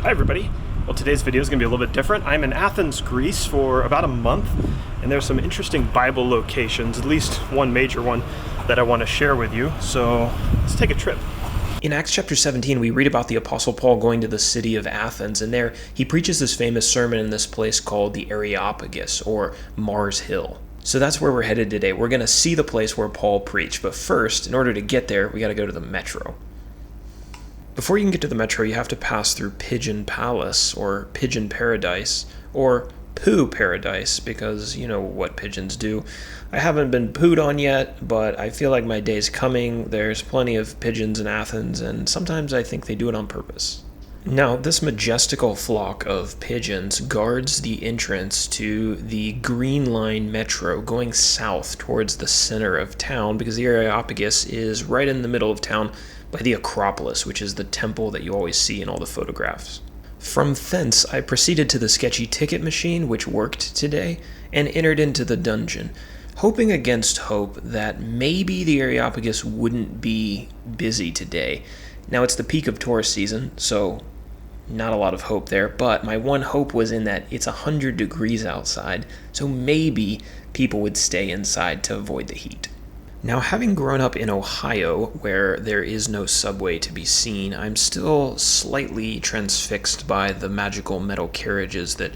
Hi everybody. Well, today's video is going to be a little bit different. I'm in Athens, Greece for about a month, and there's some interesting Bible locations, at least one major one, that I want to share with you. So let's take a trip. In Acts chapter 17, we read about the Apostle Paul going to the city of Athens, and there he preaches this famous sermon in this place called the Areopagus, or Mars Hill. So that's where we're headed today. We're going to see the place where Paul preached, but first, in order to get there, we got to go to the metro. Before you can get to the metro, you have to pass through Pigeon Palace, or Pigeon Paradise, or Poo Paradise, because you know what pigeons do. I haven't been pooed on yet, but I feel like my day's coming. There's plenty of pigeons in Athens, and sometimes I think they do it on purpose. Now, this majestical flock of pigeons guards the entrance to the Green Line Metro going south towards the center of town, because the Areopagus is right in the middle of town by the Acropolis, which is the temple that you always see in all the photographs. From thence, I proceeded to the sketchy ticket machine, which worked today, and entered into the dungeon, hoping against hope that maybe the Areopagus wouldn't be busy today. Now, it's the peak of tourist season, so not a lot of hope there, but my one hope was in that it's 100 degrees outside, so maybe people would stay inside to avoid the heat. Now, having grown up in Ohio, where there is no subway to be seen, I'm still slightly transfixed by the magical metal carriages that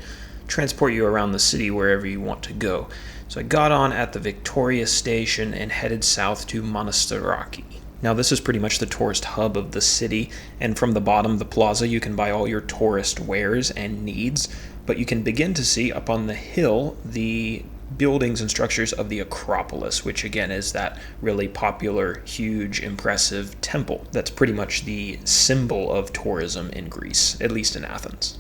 transport you around the city wherever you want to go. So I got on at the Victoria station and headed south to Monastiraki. Now, this is pretty much the tourist hub of the city, and from the bottom of the plaza you can buy all your tourist wares and needs, but you can begin to see up on the hill the buildings and structures of the Acropolis, which again is that really popular, huge, impressive temple that's pretty much the symbol of tourism in Greece, at least in Athens.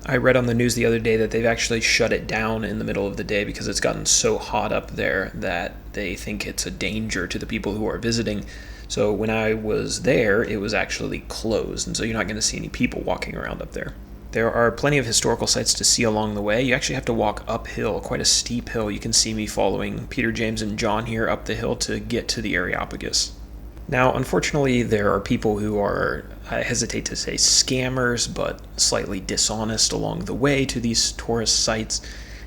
I read on the news the other day that they've actually shut it down in the middle of the day because it's gotten so hot up there that they think it's a danger to the people who are visiting. So when I was there, it was actually closed, and so you're not going to see any people walking around up there. There are plenty of historical sites to see along the way. You actually have to walk uphill, quite a steep hill. You can see me following Peter, James, and John here up the hill to get to the Areopagus. Now, unfortunately, there are people who are, I hesitate to say scammers, but slightly dishonest along the way to these tourist sites.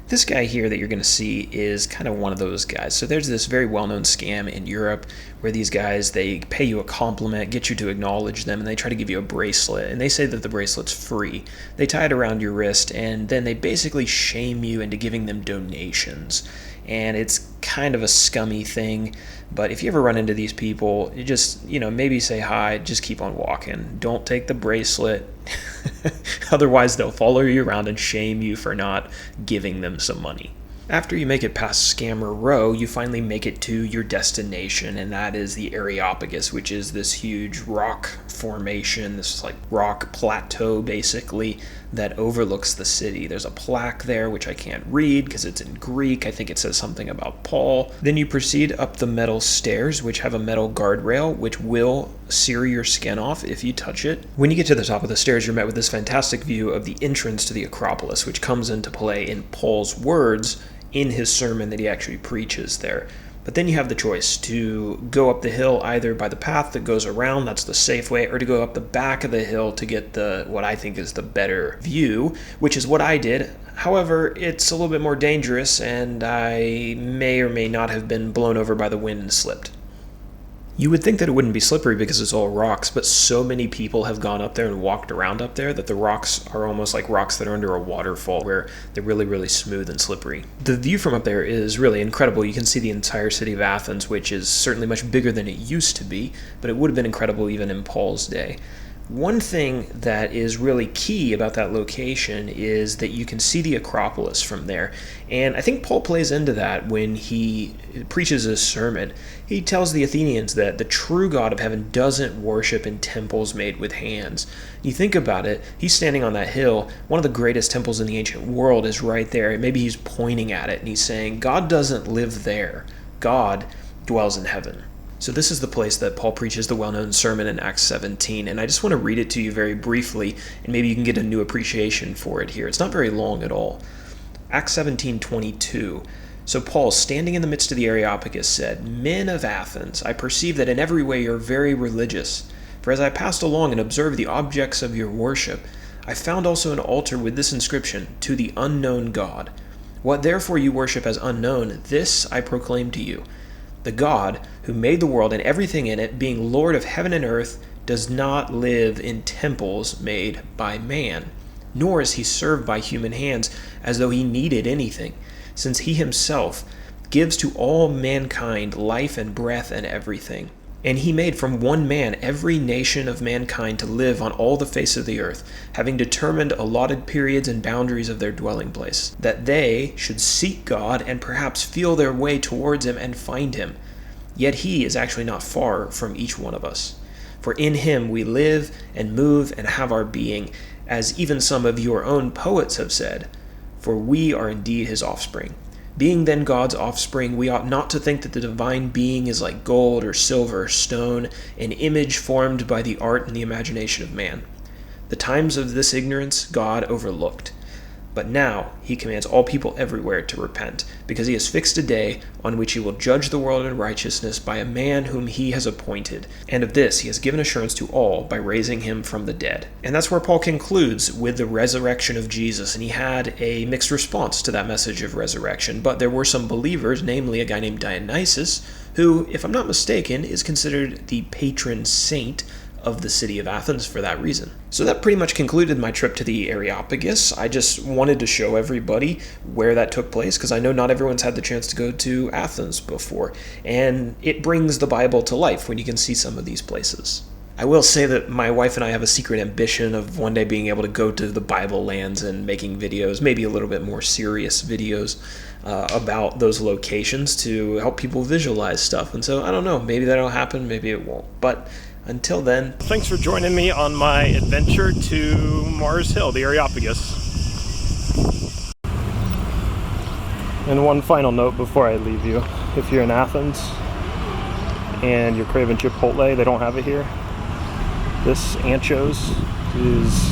This guy here that you're going to see is kind of one of those guys. So there's this very well-known scam in Europe where these guys, they pay you a compliment, get you to acknowledge them, and they try to give you a bracelet, and they say that the bracelet's free. They tie it around your wrist, and then they basically shame you into giving them donations. And it's kind of a scummy thing, but if you ever run into these people, you just, maybe say hi, just keep on walking. Don't take the bracelet. Otherwise, they'll follow you around and shame you for not giving them some money. After you make it past Scammer Row, you finally make it to your destination, and that is the Areopagus, which is this huge rock formation, this rock plateau basically, that overlooks the city. There's a plaque there, which I can't read because it's in Greek. I think it says something about Paul. Then you proceed up the metal stairs, which have a metal guardrail, which will sear your skin off if you touch it. When you get to the top of the stairs, you're met with this fantastic view of the entrance to the Acropolis, which comes into play in Paul's words in his sermon that he actually preaches there. But then you have the choice to go up the hill either by the path that goes around, that's the safe way, or to go up the back of the hill to get what I think is the better view, which is what I did. However, it's a little bit more dangerous, and I may or may not have been blown over by the wind and slipped. You would think that it wouldn't be slippery because it's all rocks, but so many people have gone up there and walked around up there that the rocks are almost like rocks that are under a waterfall where they're really, really smooth and slippery. The view from up there is really incredible. You can see the entire city of Athens, which is certainly much bigger than it used to be, but it would have been incredible even in Paul's day. One thing that is really key about that location is that you can see the Acropolis from there. And I think Paul plays into that when he preaches his sermon. He tells the Athenians that the true God of heaven doesn't worship in temples made with hands. You think about it, he's standing on that hill. One of the greatest temples in the ancient world is right there. And maybe he's pointing at it and he's saying, God doesn't live there. God dwells in heaven. So this is the place that Paul preaches the well-known sermon in Acts 17, and I just want to read it to you very briefly, and maybe you can get a new appreciation for it here. It's not very long at all. Acts 17:22. So Paul, standing in the midst of the Areopagus, said, "Men of Athens, I perceive that in every way you are very religious. For as I passed along and observed the objects of your worship, I found also an altar with this inscription, 'To the unknown God.' What therefore you worship as unknown, this I proclaim to you. The God, who made the world and everything in it, being Lord of heaven and earth, does not live in temples made by man, nor is he served by human hands as though he needed anything, since he himself gives to all mankind life and breath and everything. And he made from one man every nation of mankind to live on all the face of the earth, having determined allotted periods and boundaries of their dwelling place, that they should seek God and perhaps feel their way towards him and find him. Yet he is actually not far from each one of us. For in him we live and move and have our being, as even some of your own poets have said, for we are indeed his offspring. Being then God's offspring, we ought not to think that the divine being is like gold or silver or stone, an image formed by the art and the imagination of man. The times of this ignorance God overlooked. But now he commands all people everywhere to repent, because he has fixed a day on which he will judge the world in righteousness by a man whom he has appointed. And of this he has given assurance to all by raising him from the dead." And that's where Paul concludes with the resurrection of Jesus. And he had a mixed response to that message of resurrection. But there were some believers, namely a guy named Dionysius, who, if I'm not mistaken, is considered the patron saint of the city of Athens for that reason. So that pretty much concluded my trip to the Areopagus. I just wanted to show everybody where that took place, because I know not everyone's had the chance to go to Athens before, and it brings the Bible to life when you can see some of these places. I will say that my wife and I have a secret ambition of one day being able to go to the Bible lands and making videos, maybe a little bit more serious videos, about those locations to help people visualize stuff. And so, I don't know, maybe that'll happen, maybe it won't. But until then, thanks for joining me on my adventure to Mars Hill, the Areopagus. And one final note before I leave you. If you're in Athens and you're craving Chipotle, they don't have it here. This anchos is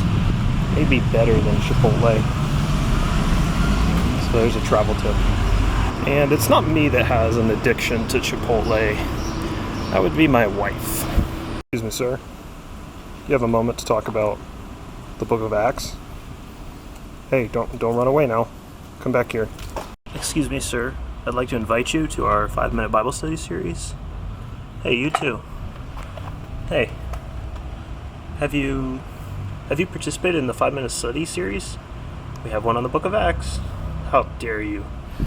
maybe better than Chipotle. So there's a travel tip. And it's not me that has an addiction to Chipotle. That would be my wife. Excuse me, sir. You have a moment to talk about the Book of Acts? Hey, don't run away now. Come back here. Excuse me, sir. I'd like to invite you to our 5-minute Bible study series. Hey, you too. Hey. Have you participated in the 5-minute study series? We have one on the Book of Acts. How dare you?